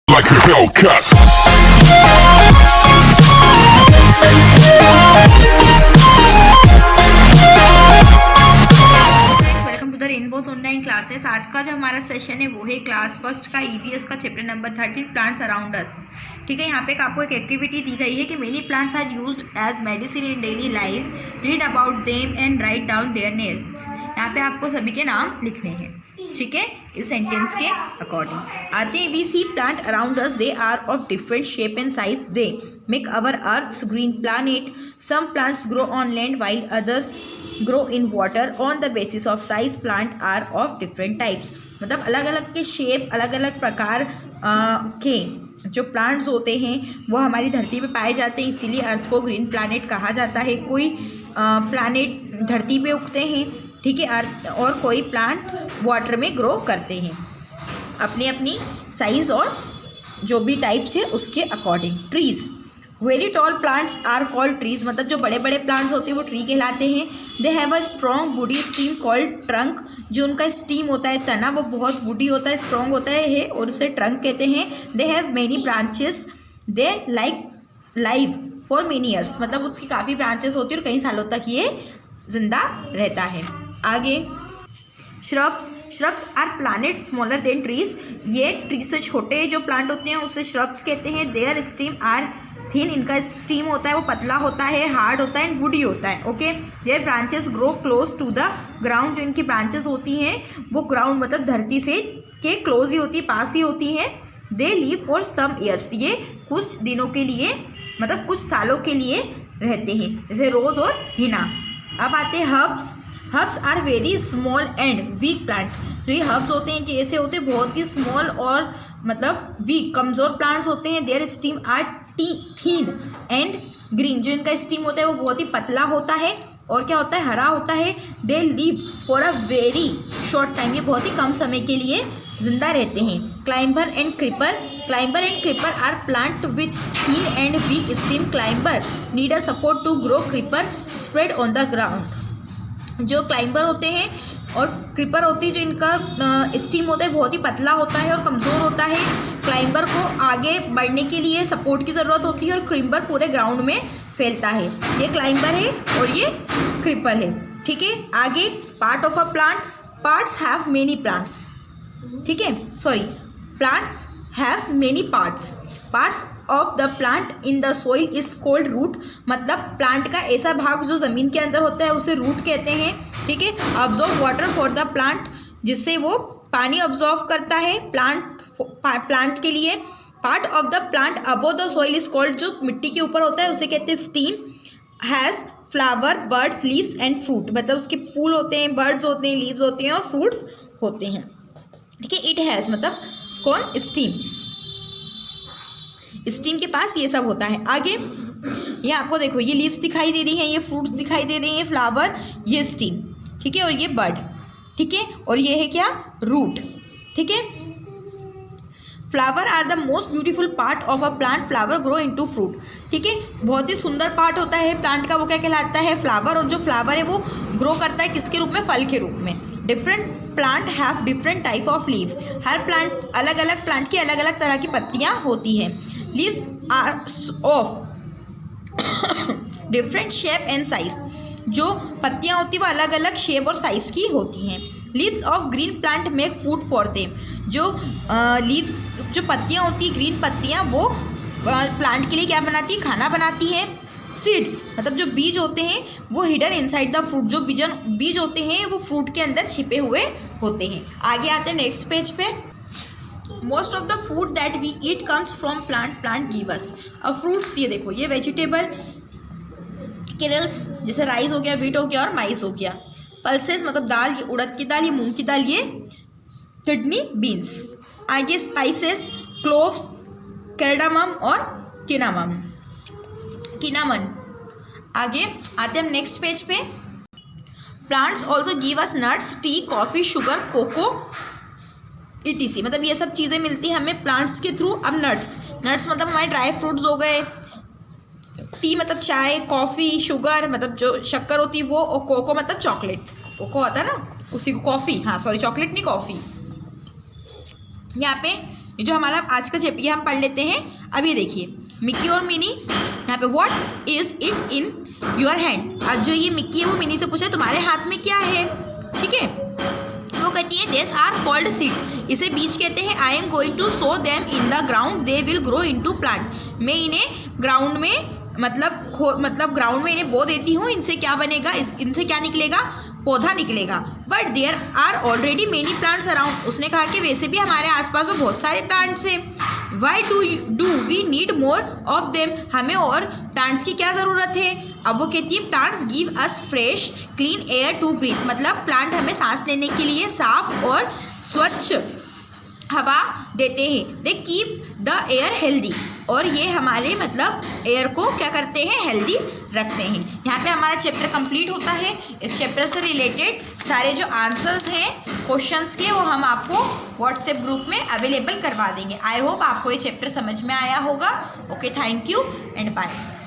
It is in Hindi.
like a Hellcat. Welcome to the Rainbows online classes. आज का जो हमारा सेशन है वो है क्लास फर्स्ट का ईवीएस का chapter number 13 plants around us. ठीक है, यहाँ पे आपको एक एक्टिविटी दी गई है कि many plants are used as medicine in daily life, read about them and write down their names. यहाँ पे आपको सभी के नाम लिखने हैं, ठीक है, इस सेंटेंस के अकॉर्डिंग। आते हैं, we see plant around us, they are of different shape and size, they make our earths green planet. Some plants grow on land while others grow in water on the basis of size. Plant are of different types, मतलब अलग अलग के शेप, अलग अलग प्रकार के जो प्लांट्स होते हैं वो हमारी धरती पे पाए जाते हैं, इसीलिए अर्थ को ग्रीन प्लानेट कहा जाता है। कोई प्लानेट धरती पे उगते हैं, ठीक है, अर्थ, और कोई प्लांट वाटर में ग्रो करते हैं अपनी अपनी साइज़ और जो भी टाइप्स है उसके according. Trees, very tall plants are called trees, मतलब जो बड़े बड़े प्लांट्स होते हैं वो ट्री कहलाते हैं। They have a strong woody steam called trunk, जो उनका स्टीम होता है, तना, वो बहुत वुडी होता है, स्ट्रॉन्ग होता है और उसे ट्रंक कहते हैं। They have many branches, they like live for many years, मतलब उसकी काफ़ी ब्रांचेस होती है और कई सालों तक ये जिंदा रहता है। आगे, shrubs are plant smaller than trees, ये ट्री से छोटे जो प्लांट होते हैं उसे श्रब्स कहते हैं। देयर स्टीम आर थिन, इनका स्टीम होता है वो पतला होता है, हार्ड होता है एंड वुडी होता है। Okay, their branches grow close to the ground, जो इनकी ब्रांचेस होती हैं वो ग्राउंड मतलब धरती से के क्लोज ही होती है, पास ही होती हैं। They live for some years, ये कुछ दिनों के लिए मतलब कुछ सालों के लिए रहते हैं, जैसे रोज और हिना। अब आते हैं herbs are very small and weak plant, जो ये हर्ब्स होते हैं कि ऐसे होते हैं बहुत ही स्मॉल और मतलब वीक, कमज़ोर प्लांट्स होते हैं। Their stem are thin and green, जो इनका स्टीम होता है वो बहुत ही पतला होता है और क्या होता है, हरा होता है। दे live for a very short time, ये बहुत ही कम समय के लिए जिंदा रहते हैं। Climber and creeper are plant with thin and weak stem. Climber need a support to grow, creeper spread on the ground. जो क्लाइंबर होते हैं और क्रीपर होती है, जो इनका स्टीम होता है बहुत ही पतला होता है और कमज़ोर होता है। क्लाइंबर को आगे बढ़ने के लिए सपोर्ट की ज़रूरत होती है और क्रीपर पूरे ग्राउंड में फैलता है। ये क्लाइंबर है और ये क्रीपर है, ठीक है। आगे, part of a plant, parts have many plants, ठीक है, sorry, plants have many parts of the plant in the soil is called root, मतलब प्लांट का ऐसा भाग जो ज़मीन के अंदर होता है उसे रूट कहते हैं, ठीक है। Absorb water for the plant, जिससे वो पानी ऑब्जॉर्व करता है प्लांट के लिए। Part of the plant above the soil is called, जो मिट्टी के ऊपर होता है उसे कहते हैं stem. Has flower, birds, leaves and fruit, मतलब उसके फूल होते हैं, बर्ड्स होते हैं, लीव्स होते हैं और फ्रूट्स होते हैं, ठीक है। इट हैज़ मतलब कौन, स्टीम के पास ये सब होता है। आगे ये आपको देखो, ये लीव्स दिखाई दे रही हैं, ये फ्रूट्स दिखाई दे रही हैं, फ्लावर, ये स्टीम, ठीक है, और ये बर्ड, ठीक है, और ये है क्या, रूट, ठीक है। Flower are the most beautiful part of a plant, flower grow into fruit, ठीक है, बहुत ही सुंदर पार्ट होता है प्लांट का, वो क्या कहलाता है, फ्लावर, और जो फ्लावर है वो ग्रो करता है किसके रूप में, फल के रूप में। Different plant have different type of leave, her plant अलग अलग प्लांट की अलग अलग तरह की पत्तियाँ होती हैं। Leaves are of different shape and size, जो पत्तियाँ होती हैं वो अलग अलग शेप और साइज़ की होती हैं। Leaves of green plant make food for them, जो लीव्स जो पत्तियाँ होती हैं, ग्रीन पत्तियाँ, वो प्लांट के लिए क्या बनाती है, खाना बनाती हैं। सीड्स मतलब जो बीज होते हैं वो हिडन इनसाइड द फ्रूट, जो बीज होते हैं वो फ्रूट के अंदर छिपे हुए होते हैं। आगे आते हैं नेक्स्ट पेज पे। Most of the food that we eat comes from plant give us. अब फ्रूट्स, ये देखो, ये वेजिटेबल, केरल्स जैसे राइस हो गया, व्हीट हो गया और माइस हो गया। पल्सेस मतलब दाल, ये उड़द की दाल, ये मूंग की दाल, ये किडनी बीन्स। आगे स्पाइसेस, क्लोव्स, कैरडामम और किनामन। आगे आते हम नेक्स्ट पेज पे। Plants also give us nuts, tea, coffee, sugar, cocoa, ETC, मतलब ये सब चीज़ें मिलती हैं हमें प्लांट्स के थ्रू। अब नट्स मतलब हमारे ड्राई फ्रूट्स हो गए, टी मतलब चाय, कॉफ़ी, शुगर मतलब जो शक्कर होती है वो, और कोको मतलब चॉकलेट, कोको आता है ना उसी को, कॉफ़ी, हाँ सॉरी चॉकलेट नहीं कॉफ़ी। यहाँ पे ये जो हमारा आज का चैप्टर हम पढ़ लेते हैं। अब ये देखिए मिक्की और मिनी, यहाँ पे what is it in your hand. आज जो ये मिक्की है वो मिनी से पूछा तुम्हारे हाथ में क्या है, ठीक है। वो कहती है दिस आर कॉल्ड सीड, इसे बीज कहते हैं। I am going to sow them in the ground, they will grow into plant. मैं इन्हें ग्राउंड में मतलब ग्राउंड में इन्हें बो देती हूँ, इनसे क्या बनेगा, इनसे क्या निकलेगा, पौधा निकलेगा। But there are already many plants around, उसने कहा कि वैसे भी हमारे आसपास तो बहुत सारे प्लांट्स हैं। Why do we need more of them, हमें और प्लांट्स की क्या ज़रूरत है। अब वो कहती है plants give us fresh clean air to breathe, मतलब प्लांट हमें सांस लेने के लिए साफ और स्वच्छ हवा देते हैं। They keep the air healthy, और ये हमारे मतलब एयर को क्या करते हैं, हेल्दी रखते हैं। यहाँ पे हमारा चैप्टर कंप्लीट होता है। इस चैप्टर से रिलेटेड सारे जो आंसर्स हैं क्वेश्चंस के वो हम आपको व्हाट्सएप ग्रुप में अवेलेबल करवा देंगे। आई होप आपको ये चैप्टर समझ में आया होगा। Okay, thank you and bye.